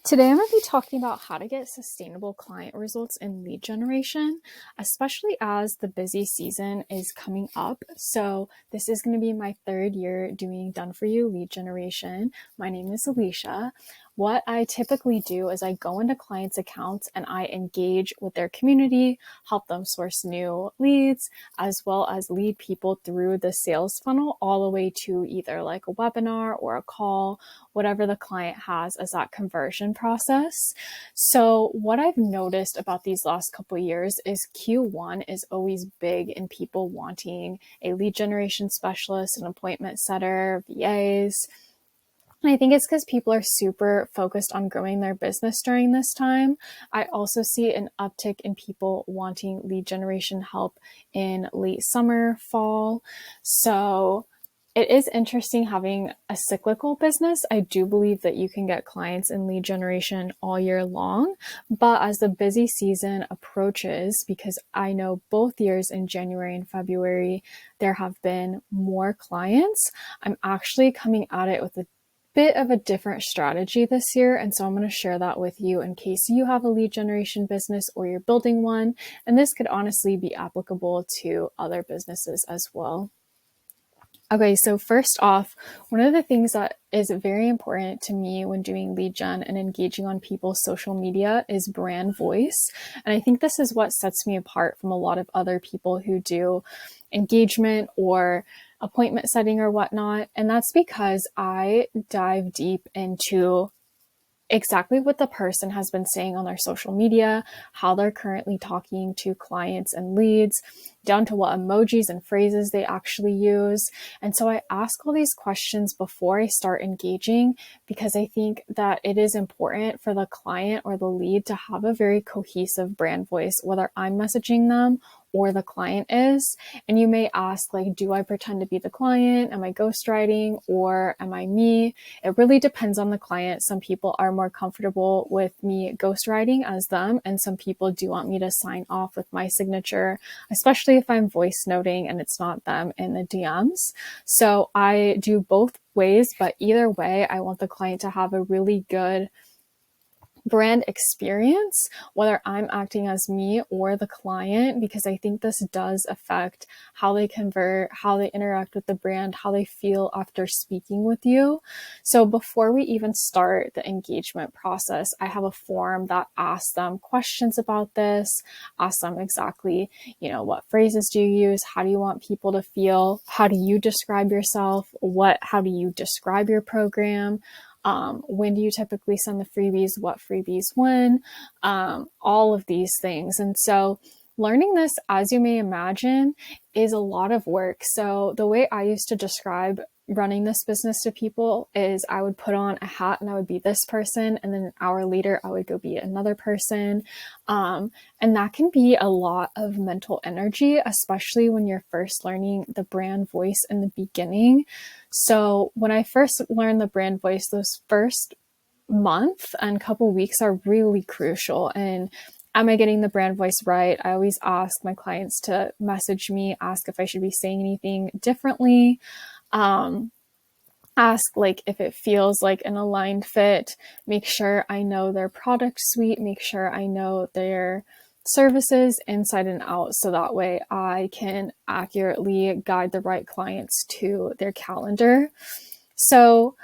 Today, I'm going to be talking about how to get sustainable client results in lead generation, especially as the busy season is coming up. So, this is going to be my third year doing Done For You lead generation. My name is Alicia. What I typically do is I go into clients' accounts and I engage with their community, help them source new leads, as well as lead people through the sales funnel all the way to either like a webinar or a call, whatever the client has as that conversion process. So what I've noticed about these last couple of years is Q1 is always big in people wanting a lead generation specialist, an appointment setter, VAs. And I think it's because people are super focused on growing their business during this time. I also see an uptick in people wanting lead generation help in late summer, fall. So it is interesting having a cyclical business. I do believe that you can get clients in lead generation all year long, but as the busy season approaches, because I know both years in January and February, there have been more clients, I'm actually coming at it with a bit of a different strategy this year. And so I'm going to share that with you in case you have a lead generation business or you're building one. And this could honestly be applicable to other businesses as well. Okay, so first off, one of the things that is very important to me when doing lead gen and engaging on people's social media is brand voice. And I think this is what sets me apart from a lot of other people who do engagement or appointment setting or whatnot. And that's because I dive deep into exactly what the person has been saying on their social media, how they're currently talking to clients and leads, down to what emojis and phrases they actually use. And so I ask all these questions before I start engaging because I think that it is important for the client or the lead to have a very cohesive brand voice, whether I'm messaging them or the client is. And you may ask, like, do I pretend to be the client? Am I ghostwriting or am I me? It really depends on the client. Some people are more comfortable with me ghostwriting as them, and some people do want me to sign off with my signature, especially if I'm voice noting and it's not them in the DMs. So I do both ways, but either way, I want the client to have a really good brand experience, whether I'm acting as me or the client, because I think this does affect how they convert, how they interact with the brand, how they feel after speaking with you. So before we even start the engagement process, I have a form that asks them questions about this, asks them exactly, what phrases do you use? How do you want people to feel? How do you describe yourself? How do you describe your program? When do you typically send the freebies? What freebies when? All of these things. And so learning this, as you may imagine, is a lot of work. So the way I used to describe running this business to people is I would put on a hat and I would be this person. And then an hour later, I would go be another person. And that can be a lot of mental energy, especially when you're first learning the brand voice in the beginning. So when I first learned the brand voice, those first month and couple weeks are really crucial. And am I getting the brand voice right? I always ask my clients to message me, ask if I should be saying anything differently. Ask like if it feels like an aligned fit, make sure I know their product suite, make sure I know their services inside and out. So that way I can accurately guide the right clients to their calendar. So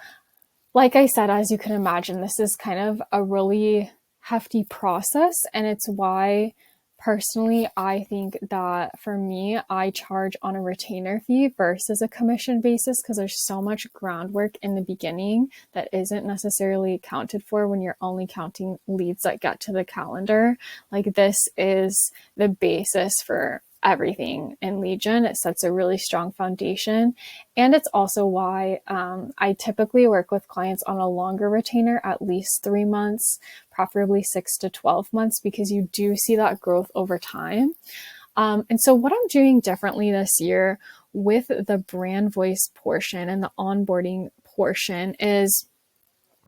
like I said, as you can imagine, this is kind of a really hefty process. And it's why personally, I think that for me, I charge on a retainer fee versus a commission basis because there's so much groundwork in the beginning that isn't necessarily accounted for when you're only counting leads that get to the calendar. Like this is the basis for everything in lead gen. It sets a really strong foundation. And it's also why I typically work with clients on a longer retainer, at least 3 months, preferably 6 to 12 months, because you do see that growth over time. And so what I'm doing differently this year with the brand voice portion and the onboarding portion is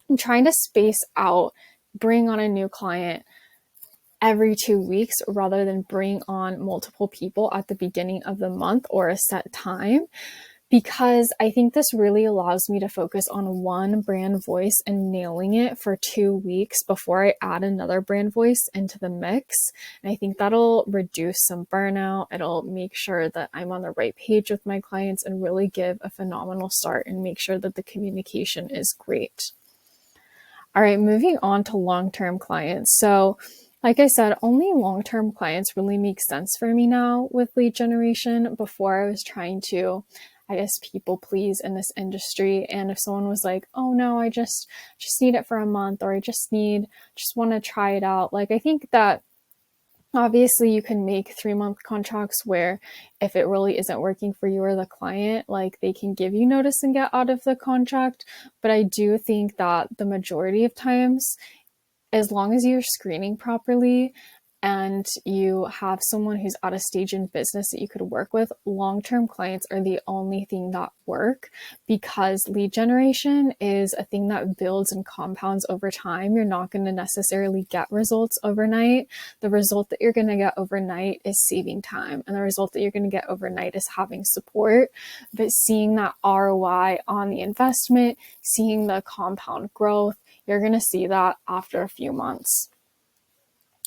I'm trying to space out, bring on a new client every 2 weeks rather than bring on multiple people at the beginning of the month or a set time, because I think this really allows me to focus on one brand voice and nailing it for 2 weeks before I add another brand voice into the mix. And I think that'll reduce some burnout. It'll make sure that I'm on the right page with my clients and really give a phenomenal start and make sure that the communication is great. All right, moving on to long-term clients. So like I said, only long-term clients really make sense for me now with lead generation. Before I was trying to, I guess, people please in this industry. And if someone was like, oh no, I just need it for a month, or I just want to try it out. Like, I think that obviously you can make 3-month contracts where if it really isn't working for you or the client, like they can give you notice and get out of the contract. But I do think that the majority of times, as long as you're screening properly and you have someone who's at a stage in business that you could work with, long-term clients are the only thing that work, because lead generation is a thing that builds and compounds over time. You're not going to necessarily get results overnight. The result that you're going to get overnight is saving time, and the result that you're going to get overnight is having support. But seeing that ROI on the investment, seeing the compound growth, you're going to see that after a few months.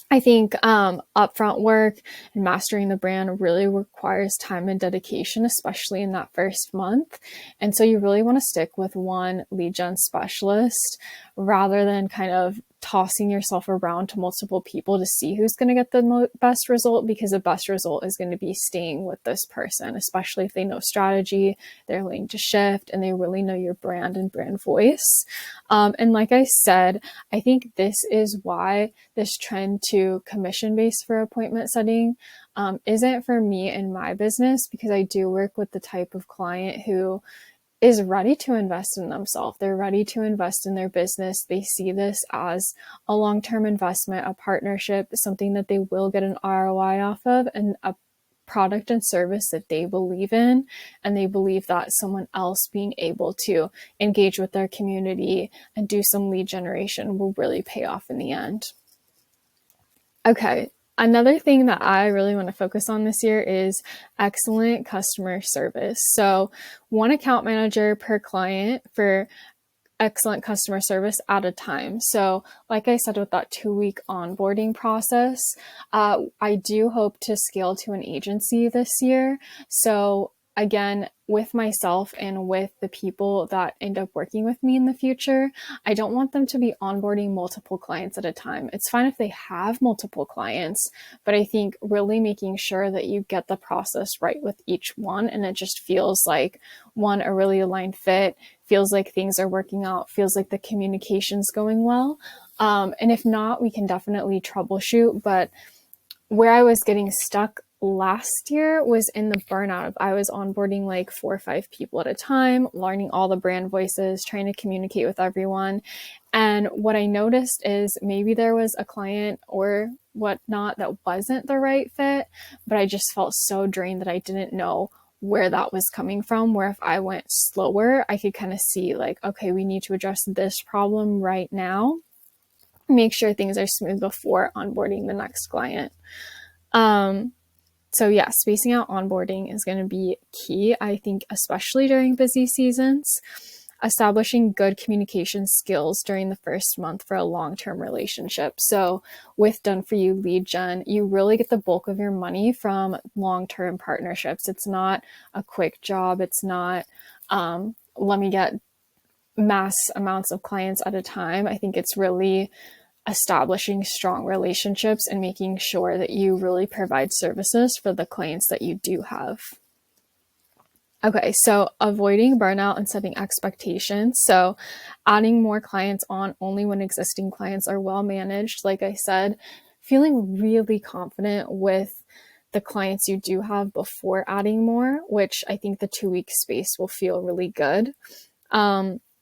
I think upfront work and mastering the brand really requires time and dedication, especially in that first month. And so you really want to stick with one lead gen specialist rather than kind of tossing yourself around to multiple people to see who's going to get the best result, because the best result is going to be staying with this person, especially if they know strategy, they're willing to shift, and they really know your brand and brand voice. And like I said, I think this is why this trend to commission-based for appointment setting isn't for me in my business, because I do work with the type of client who is ready to invest in themselves. They're ready to invest in their business. They see this as a long-term investment, a partnership, something that they will get an ROI off of, and a product and service that they believe in. And they believe that someone else being able to engage with their community and do some lead generation will really pay off in the end. Okay. Another thing that I really want to focus on this year is excellent customer service. So one account manager per client for excellent customer service at a time. So like I said, with that 2-week onboarding process, I do hope to scale to an agency this year. So again, with myself and with the people that end up working with me in the future, I don't want them to be onboarding multiple clients at a time. It's fine if they have multiple clients, but I think really making sure that you get the process right with each one, and it just feels like, one, a really aligned fit, feels like things are working out, feels like the communication's going well. And if not, we can definitely troubleshoot. But where I was getting stuck last year was in the burnout. I was onboarding like 4 or 5 people at a time, learning all the brand voices, trying to communicate with everyone. And what I noticed is maybe there was a client or whatnot that wasn't the right fit, but I just felt so drained that I didn't know where that was coming from, where if I went slower, I could kind of see like, okay, we need to address this problem right now, make sure things are smooth before onboarding the next client. So yeah, spacing out onboarding is going to be key, I think, especially during busy seasons. Establishing good communication skills during the first month for a long-term relationship. So with Done For You Lead Gen, you really get the bulk of your money from long-term partnerships. It's not a quick job. It's not, let me get mass amounts of clients at a time. I think it's really establishing strong relationships and making sure that you really provide services for the clients that you do have. Okay, so avoiding burnout and setting expectations. So adding more clients on only when existing clients are well managed. Like I said, feeling really confident with the clients you do have before adding more, which I think the 2-week space will feel really good.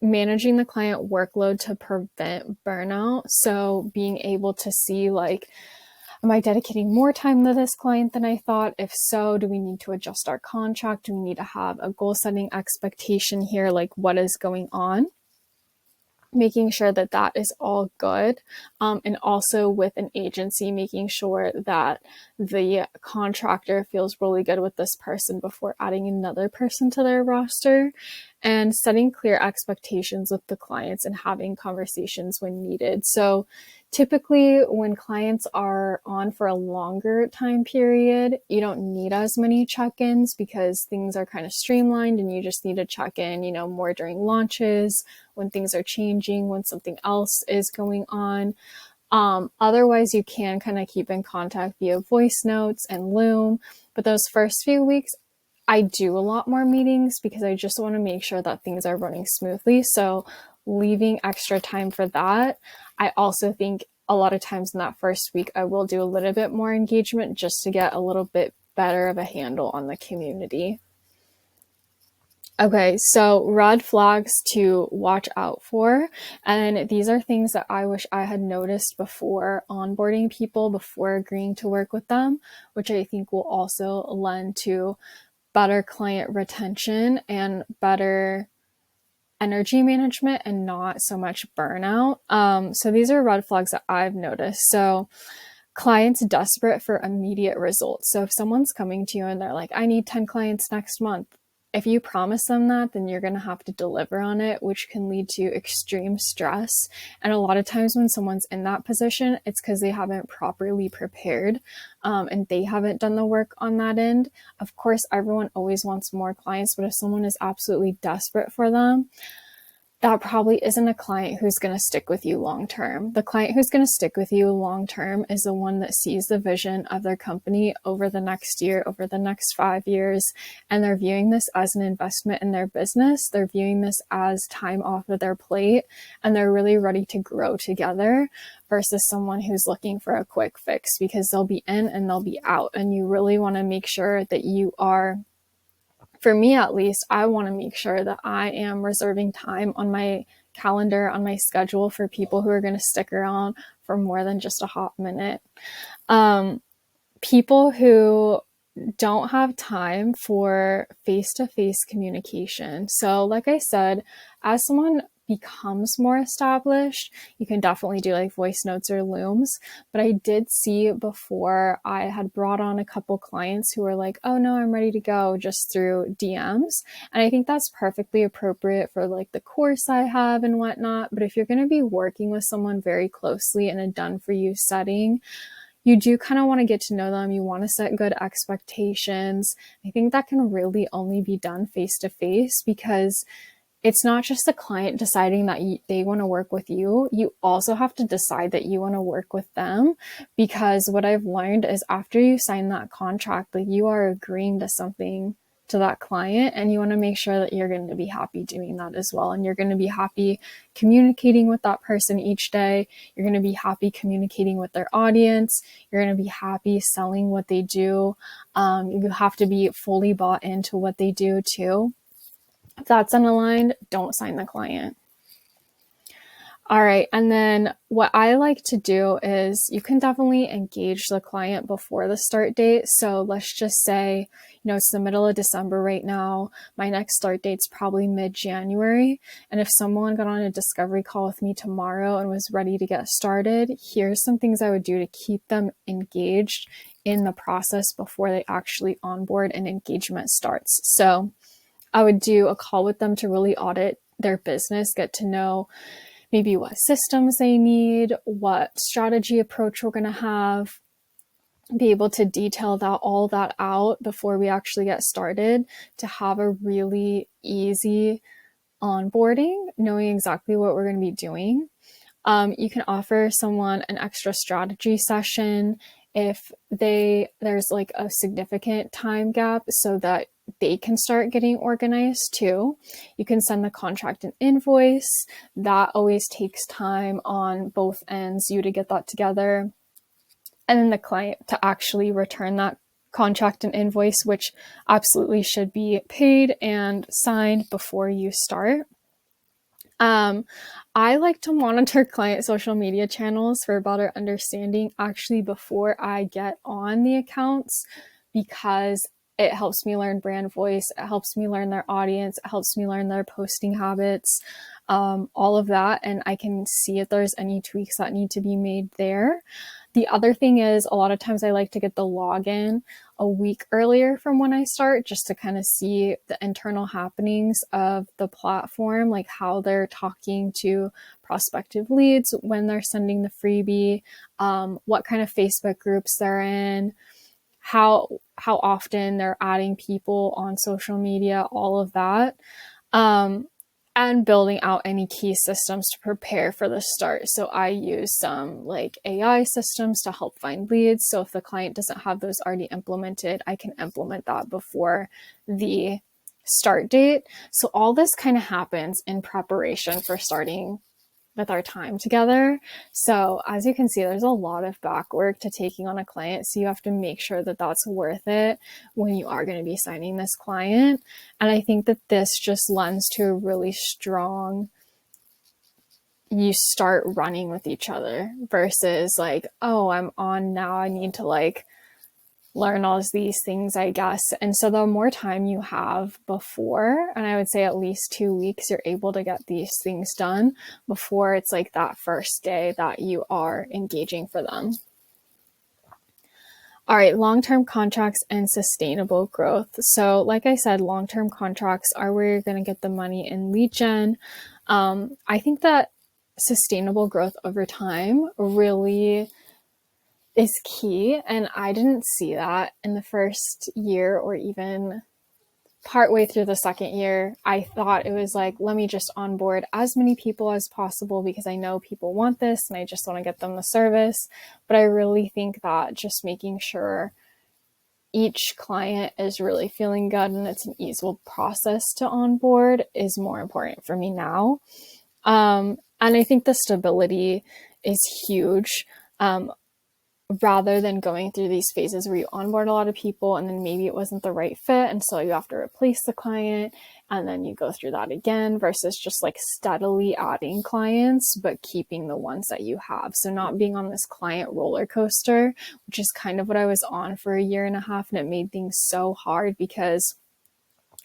Managing the client workload to prevent burnout. So being able to see like, am I dedicating more time to this client than I thought? If so, do we need to adjust our contract? Do we need to have a goal setting expectation here? Like, what is going on? making sure that that is all good. And also with an agency, making sure that the contractor feels really good with this person before adding another person to their roster, and setting clear expectations with the clients and having conversations when needed. So typically when clients are on for a longer time period, you don't need as many check-ins because things are kind of streamlined and you just need to check in, more during launches, when things are changing, when something else is going on. Otherwise, you can kind of keep in contact via voice notes and Loom. But those first few weeks, I do a lot more meetings because I just want to make sure that things are running smoothly. So leaving extra time for that. I also think a lot of times in that first week, I will do a little bit more engagement just to get a little bit better of a handle on the community. Okay, so red flags to watch out for. And these are things that I wish I had noticed before onboarding people, before agreeing to work with them, which I think will also lend to better client retention and better energy management and not so much burnout. So these are red flags that I've noticed. So clients desperate for immediate results. So if someone's coming to you and they're like, I need 10 clients next month, if you promise them that, then you're going to have to deliver on it, which can lead to extreme stress. And a lot of times when someone's in that position, it's because they haven't properly prepared and they haven't done the work on that end. Of course, everyone always wants more clients, but if someone is absolutely desperate for them, that probably isn't a client who's going to stick with you long term. The client who's going to stick with you long term is the one that sees the vision of their company over the next year, over the next 5 years, and they're viewing this as an investment in their business. They're viewing this as time off of their plate, and they're really ready to grow together versus someone who's looking for a quick fix, because they'll be in and they'll be out. And you really want to make sure that you are, for me at least, I want to make sure that I am reserving time on my calendar, on my schedule, for people who are going to stick around for more than just a hot minute. People who don't have time for face-to-face communication. So like I said, as someone becomes more established, you can definitely do like voice notes or Looms. But I did see before, I had brought on a couple clients who were like, oh no, I'm ready to go, just through DMs. And I think that's perfectly appropriate for like the course I have and whatnot. But if you're going to be working with someone very closely in a done for you setting, you do kind of want to get to know them. You want to set good expectations. I think that can really only be done face to face, because it's not just the client deciding that they want to work with you. You also have to decide that you want to work with them, because what I've learned is after you sign that contract, like, you are agreeing to something to that client, and you want to make sure that you're going to be happy doing that as well. And you're going to be happy communicating with that person each day. You're going to be happy communicating with their audience. You're going to be happy selling what they do. You have to be fully bought into what they do too. If that's unaligned, don't sign the client. All right. And then what I like to do is, you can definitely engage the client before the start date. So let's just say, it's the middle of December right now. My next start date's probably mid-January. And if someone got on a discovery call with me tomorrow and was ready to get started, here's some things I would do to keep them engaged in the process before they actually onboard and engagement starts. So I would do a call with them to really audit their business, get to know maybe what systems they need, what strategy approach we're going to have, be able to detail all that out before we actually get started, to have a really easy onboarding, knowing exactly what we're going to be doing. You can offer someone an extra strategy session if there's like a significant time gap, so that they can start getting organized too. You can send the contract and invoice. That always takes time on both ends, you to get that together, and then the client to actually return that contract and invoice, which absolutely should be paid and signed before you start. I like to monitor client social media channels for a better understanding actually before I get on the accounts, because it helps me learn brand voice. It helps me learn their audience. It helps me learn their posting habits. all of that, and I can see if there's any tweaks that need to be made there. The other thing is, a lot of times I like to get the login a week earlier from when I start, just to kind of see the internal happenings of the platform, like how they're talking to prospective leads when they're sending the freebie, what kind of Facebook groups they're in, how often they're adding people on social media, all of that. And building out any key systems to prepare for the start. So I use some like AI systems to help find leads. So if the client doesn't have those already implemented, I can implement that before the start date. So all this kind of happens in preparation for starting with our time together. So as you can see, there's a lot of back work to taking on a client. So you have to make sure that that's worth it when you are going to be signing this client. And I think that this just lends to a really strong, you start running with each other versus like, oh, I'm on now, I need to like learn all these things, I guess. And so the more time you have before, and I would say at least 2 weeks, you're able to get these things done before it's like that first day that you are engaging for them. All right, long-term contracts and sustainable growth. So like I said, long-term contracts are where you're going to get the money in lead gen. I think that sustainable growth over time really is key. And I didn't see that in the first year or even partway through the second year. I thought it was like, let me just onboard as many people as possible because I know people want this and I just want to get them the service. But I really think that just making sure each client is really feeling good and it's an easy process to onboard is more important for me now. And I think the stability is huge. Rather than going through these phases where you onboard a lot of people and then maybe it wasn't the right fit and so you have to replace the client and then you go through that again, versus just like steadily adding clients but keeping the ones that you have. So not being on this client roller coaster, which is kind of what I was on for a year and a half, and it made things so hard because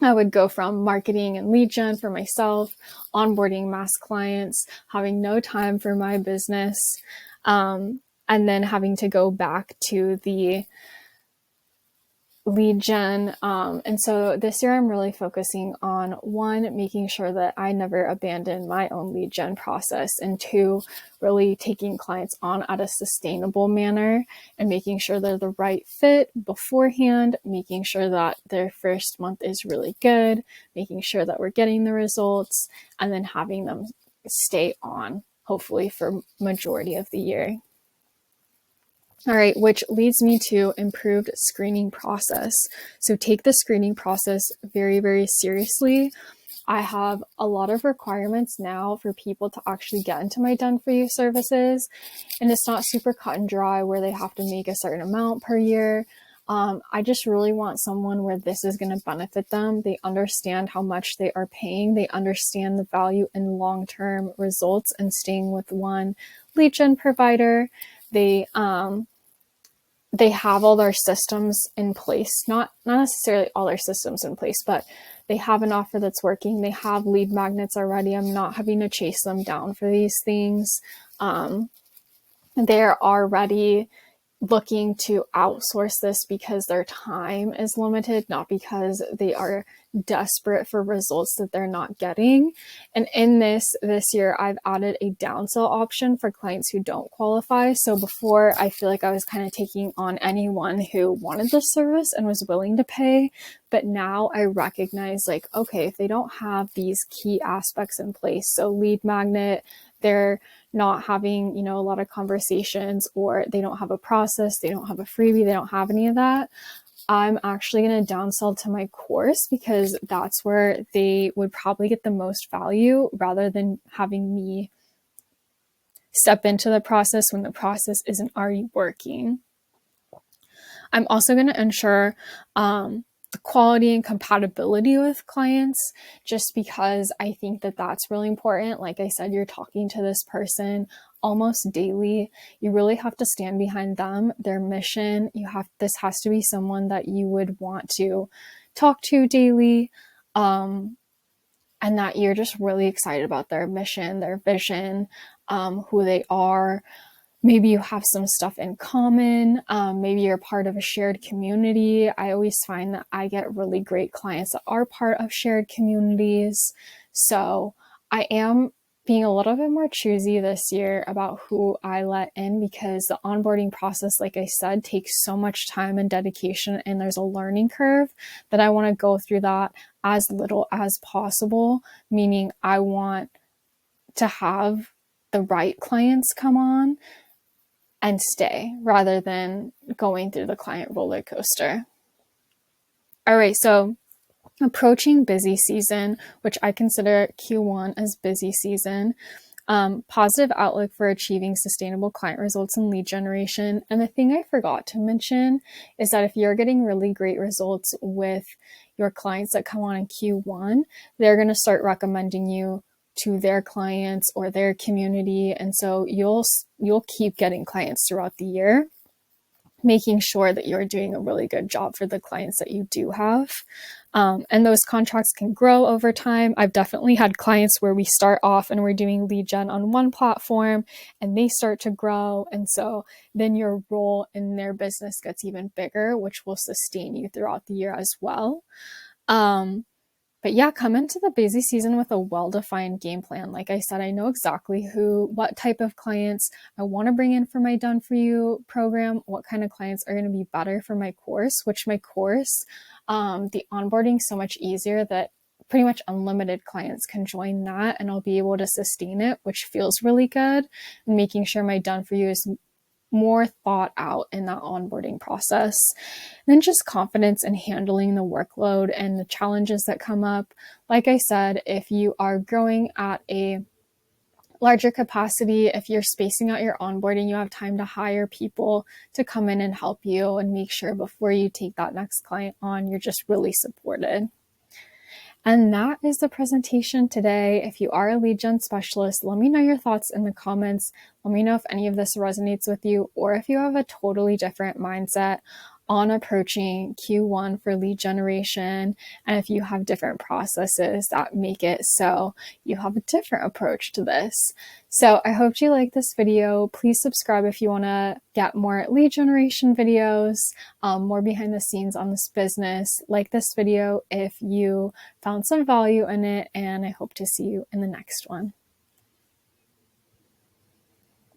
I would go from marketing and lead gen for myself, onboarding mass clients, having no time for my business, and then having to go back to the lead gen. And so this year I'm really focusing on, one, making sure that I never abandon my own lead gen process, and two, really taking clients on at a sustainable manner and making sure they're the right fit beforehand, making sure that their first month is really good, making sure that we're getting the results, and then having them stay on, hopefully for majority of the year. All right, which leads me to improved screening process. So take the screening process very, very seriously. I have a lot of requirements now for people to actually get into my Done For You services. And it's not super cut and dry where they have to make a certain amount per year. I just really want someone where this is going to benefit them. They understand how much they are paying. They understand the value in long-term results and staying with one lead gen provider. They have all their systems in place, not necessarily all their systems in place, but they have an offer that's working. They have lead magnets already. I'm not having to chase them down for these things. They're already looking to outsource this because their time is limited, not because they are desperate for results that they're not getting. And in this year, I've added a downsell option for clients who don't qualify. So before, I feel like I was kind of taking on anyone who wanted the service and was willing to pay. But now I recognize, like, okay, if they don't have these key aspects in place, so lead magnet, they're not having, a lot of conversations, or they don't have a process, they don't have a freebie, they don't have any of that, I'm actually going to downsell to my course because that's where they would probably get the most value rather than having me step into the process when the process isn't already working. I'm also going to ensure the quality and compatibility with clients, just because I think that that's really important. Like I said, you're talking to this person almost daily. You really have to stand behind them, their mission. This has to be someone that you would want to talk to daily. and that you're just really excited about their mission, their vision, who they are. Maybe you have some stuff in common. Maybe you're part of a shared community. I always find that I get really great clients that are part of shared communities. So I am being a little bit more choosy this year about who I let in, because the onboarding process, like I said, takes so much time and dedication, and there's a learning curve that I want to go through that as little as possible, meaning I want to have the right clients come on and stay rather than going through the client roller coaster. All right, so approaching busy season, which I consider Q1 as busy season. Positive outlook for achieving sustainable client results and lead generation. And the thing I forgot to mention is that if you're getting really great results with your clients that come on in Q1, they're going to start recommending you to their clients or their community. And so you'll keep getting clients throughout the year, making sure that you're doing a really good job for the clients that you do have. And those contracts can grow over time. I've definitely had clients where we start off and we're doing lead gen on one platform and they start to grow. And so then your role in their business gets even bigger, which will sustain you throughout the year as well. But yeah, come into the busy season with a well-defined game plan. Like I said, I know exactly what type of clients I want to bring in for my Done For You program, what kind of clients are going to be better for my course, which my course, the onboarding is so much easier that pretty much unlimited clients can join that, and I'll be able to sustain it, which feels really good. And making sure my Done For You is more thought out in that onboarding process. And then just confidence in handling the workload and the challenges that come up. Like I said, if you are growing at a larger capacity, if you're spacing out your onboarding, you have time to hire people to come in and help you and make sure before you take that next client on, you're just really supported. And that is the presentation today. If you are a lead gen specialist, let me know your thoughts in the comments. Let me know if any of this resonates with you, or if you have a totally different mindset on approaching Q1 for lead generation, and if you have different processes that make it so you have a different approach to this. So I hope you like this video. Please subscribe if you want to get more lead generation videos, more behind the scenes on this business. Like this video if you found some value in it, and I hope to see you in the next one.